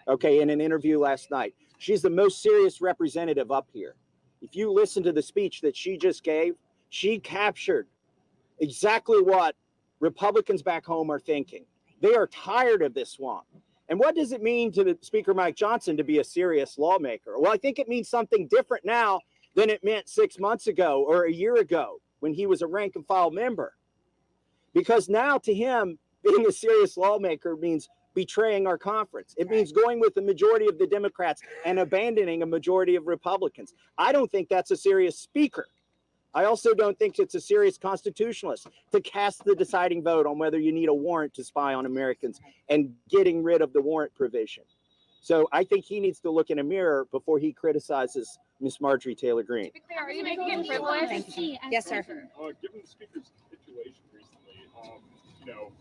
okay, in an interview last night. She's the most serious representative up here. If you listen to the speech that she just gave, she captured exactly what Republicans back home are thinking. They are tired of this swamp. And what does it mean to the Speaker Mike Johnson to be a serious lawmaker? Well, I think it means something different now than it meant 6 months ago or a year ago when he was a rank and file member. Because now to him, being a serious lawmaker means betraying our conference. It means going with the majority of the Democrats and abandoning a majority of Republicans. I don't think that's a serious speaker. I also don't think it's a serious constitutionalist to cast the deciding vote on whether you need a warrant to spy on Americans and getting rid of the warrant provision. So I think he needs to look in a mirror before he criticizes Miss Marjorie Taylor Greene. Are you making it frivolous? Yes, sir. Given the speaker's capitulation recently,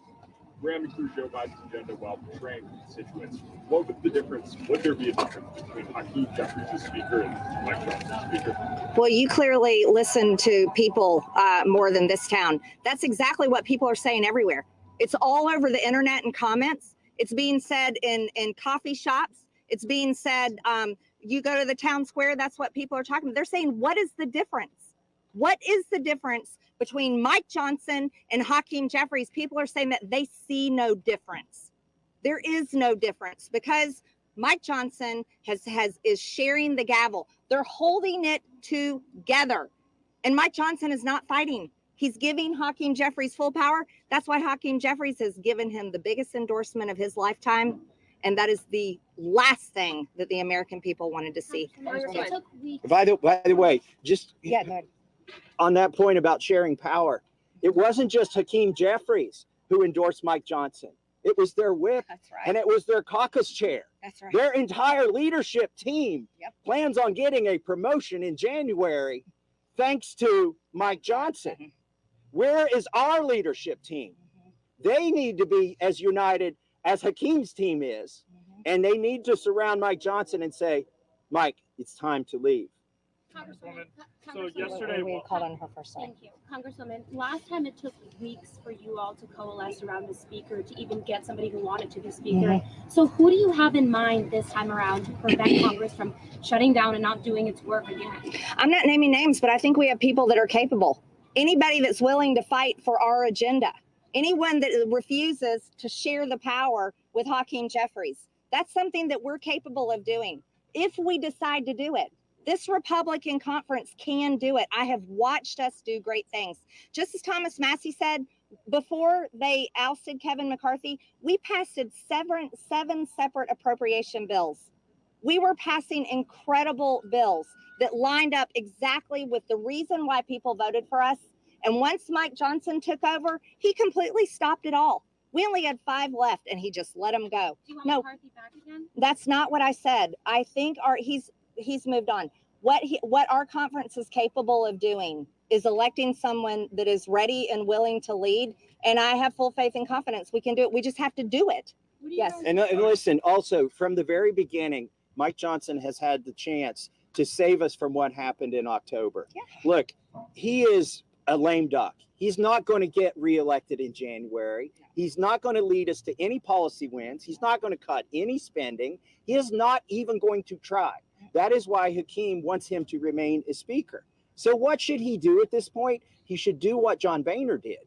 ramming through Joe Biden's agenda while betraying constituents, what would the difference? Would there be a difference between Hakeem Jeffries as speaker and Mike Johnson as speaker? Well, you clearly listen to people more than this town. That's exactly what people are saying everywhere. It's all over the internet and comments. It's being said in coffee shops. It's being said, you go to the town square, that's what people are talking about. They're saying, what is the difference? What is the difference between Mike Johnson and Hakeem Jeffries? People are saying that they see no difference. There is no difference because Mike Johnson is sharing the gavel. They're holding it together. And Mike Johnson is not fighting. He's giving Hakeem Jeffries full power. That's why Hakeem Jeffries has given him the biggest endorsement of his lifetime. And that is the last thing that the American people wanted to see. By the way, just on that point about sharing power, it wasn't just Hakeem Jeffries who endorsed Mike Johnson. It was their whip, and it was their caucus chair. That's right. Their entire leadership team plans on getting a promotion in January thanks to Mike Johnson. Where is our leadership team? They need to be as united as Hakeem's team is, and they need to surround Mike Johnson and say, Mike, it's time to leave. Congresswoman, so yesterday we called on her first. Thank you, Congresswoman. Last time it took weeks for you all to coalesce around the speaker to even get somebody who wanted to be speaker. So who do you have in mind this time around to prevent Congress from shutting down and not doing its work again? I'm not naming names, but I think we have people that are capable. Anybody that's willing to fight for our agenda. Anyone that refuses to share the power with Hakeem Jeffries. That's something that we're capable of doing if we decide to do it. This Republican conference can do it. I have watched us do great things. Just as Thomas Massie said, before they ousted Kevin McCarthy, we passed seven separate appropriation bills. We were passing incredible bills that lined up exactly with the reason why people voted for us. And once Mike Johnson took over, he completely stopped it all. We only had 5 left, and he just let them go. Do you want McCarthy back again? That's not what I said. I think he's moved on. What our conference is capable of doing is electing someone that is ready and willing to lead. And I have full faith and confidence we can do it. We just have to do it. Yes. And listen, also from the very beginning, Mike Johnson has had the chance to save us from what happened in October. Yeah. Look, he is a lame duck. He's not going to get reelected in January. He's not going to lead us to any policy wins. He's not going to cut any spending. He is not even going to try. That is why Hakeem wants him to remain a speaker. So what should he do at this point? He should do what John Boehner did.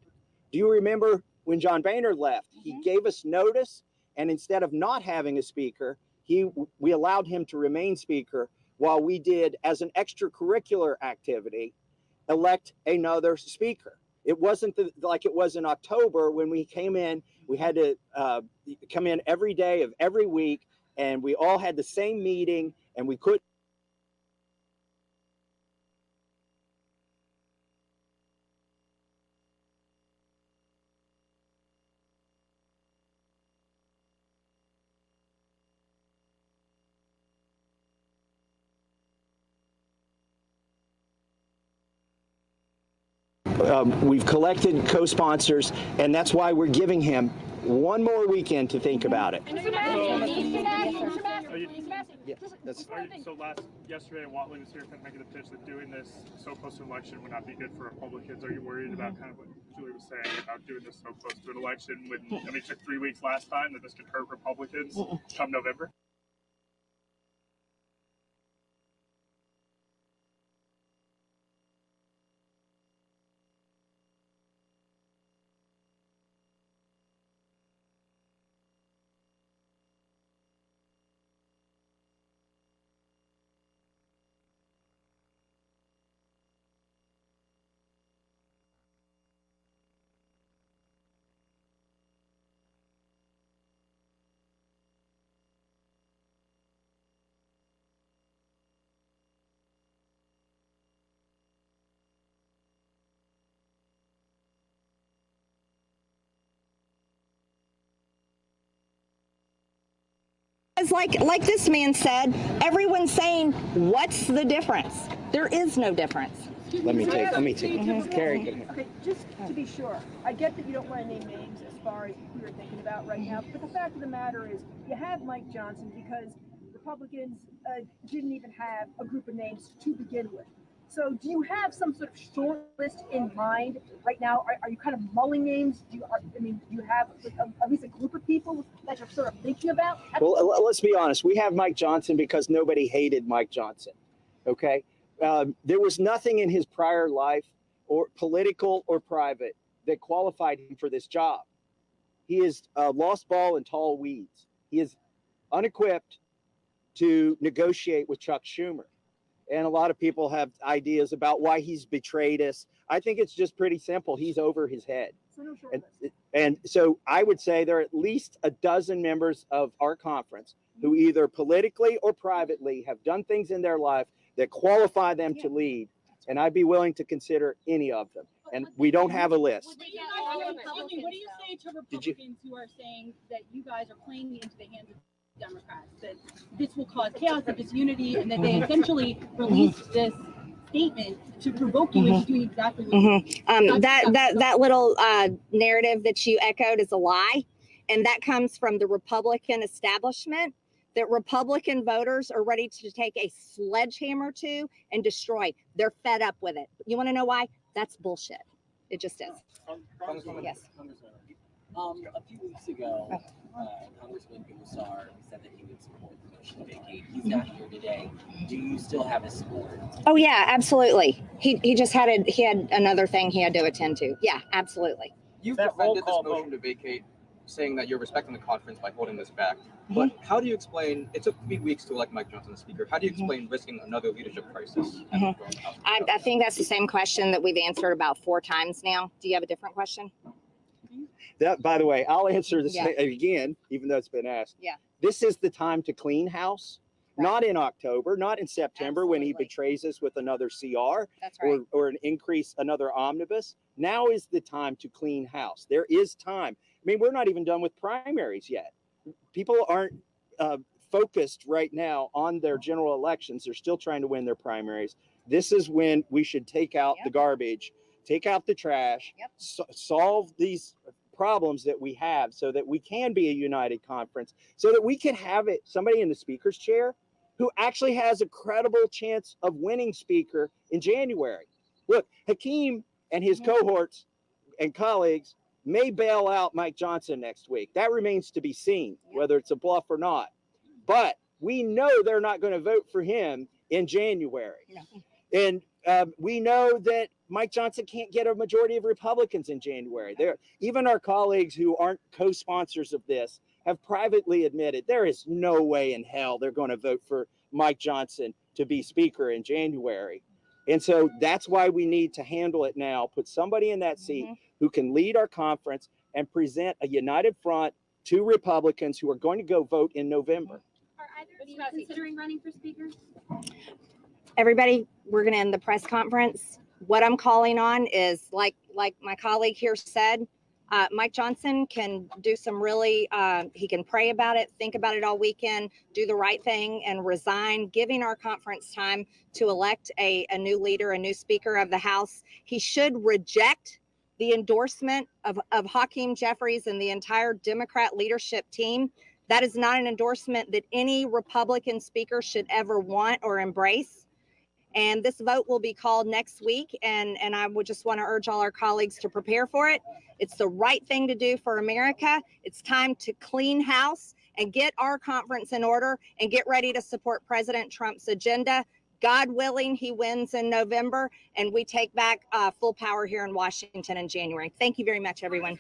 Do you remember when John Boehner left? He gave us notice, and instead of not having a speaker, we allowed him to remain speaker while we did, as an extracurricular activity, elect another speaker. It wasn't like it was in October when we came in. We had to come in every day of every week, and we all had the same meeting, and we couldn't. We've collected co-sponsors, and that's why we're giving him one more weekend to think about it. Yesterday, Watley was here kind of making the pitch that doing this so close to an election would not be good for Republicans. Are you worried about kind of what Julie was saying about doing this so close to an election? It took 3 weeks last time, that this could hurt Republicans come November? It's like this man said, everyone's saying, what's the difference? There is no difference. Let me take. Carrie. Okay, just to be sure, I get that you don't want to name names as far as who you're thinking about right now, but the fact of the matter is you have Mike Johnson because Republicans didn't even have a group of names to begin with. So do you have some sort of short list in mind right now? Are you kind of mulling names? Do you have at least a group of people that you're sort of thinking about? Well, let's be honest. We have Mike Johnson because nobody hated Mike Johnson. Okay. There was nothing in his prior life, or political or private, that qualified him for this job. He is a lost ball in tall weeds. He is unequipped to negotiate with Chuck Schumer. And a lot of people have ideas about why he's betrayed us. I think it's just pretty simple. He's over his head. And so I would say there are at least a dozen members of our conference who either politically or privately have done things in their life that qualify them to lead. And I'd be willing to consider any of them. And we don't have a list. What do you say to Republicans who are saying that you guys are playing into the hands of Democrats, that this will cause chaos and disunity, and that they essentially released this statement to provoke you into doing exactly what that little narrative that you echoed is a lie, and that comes from the Republican establishment, that Republican voters are ready to take a sledgehammer to and destroy. They're fed up with it. You want to know why? That's bullshit. It just is. Yes. A few weeks ago, Congressman Gosar said that he would support the motion to vacate. He's not here today. Do you still have his support? Oh yeah, absolutely. He just had another thing he had to attend to. Yeah, absolutely. You've defended this motion to vacate, saying that you're respecting the conference by holding this back. But how do you explain, it took 3 weeks to elect Mike Johnson as Speaker. How do you explain risking another leadership crisis? I think that's the same question that we've answered about 4 times now. Do you have a different question? That, by the way, I'll answer this again, even though it's been asked. Yeah. This is the time to clean house, not in October, not in September when he betrays us with another CR. That's right. or an increase, another omnibus. Now is the time to clean house. There is time. I mean, we're not even done with primaries yet. People aren't focused right now on their general elections. They're still trying to win their primaries. This is when we should take out the garbage, take out the trash, solve these problems that we have so that we can be a united conference, so that we can have somebody in the speaker's chair who actually has a credible chance of winning speaker in January. Look, Hakeem and his cohorts and colleagues may bail out Mike Johnson next week. That remains to be seen, whether it's a bluff or not. But we know they're not going to vote for him in January. And we know that Mike Johnson can't get a majority of Republicans in January. Even our colleagues who aren't co-sponsors of this have privately admitted there is no way in hell they're going to vote for Mike Johnson to be Speaker in January. And so that's why we need to handle it now, put somebody in that seat who can lead our conference and present a united front to Republicans who are going to go vote in November. Are either of you considering running for Speaker? Everybody, we're going to end the press conference. What I'm calling on is, like my colleague here said, Mike Johnson can do some really, he can pray about it, think about it all weekend, do the right thing, and resign, giving our conference time to elect a new leader, a new Speaker of the House. He should reject the endorsement of Hakeem Jeffries and the entire Democrat leadership team. That is not an endorsement that any Republican speaker should ever want or embrace. And this vote will be called next week. And I would just want to urge all our colleagues to prepare for it. It's the right thing to do for America. It's time to clean house and get our conference in order and get ready to support President Trump's agenda. God willing, he wins in November and we take back full power here in Washington in January. Thank you very much, everyone.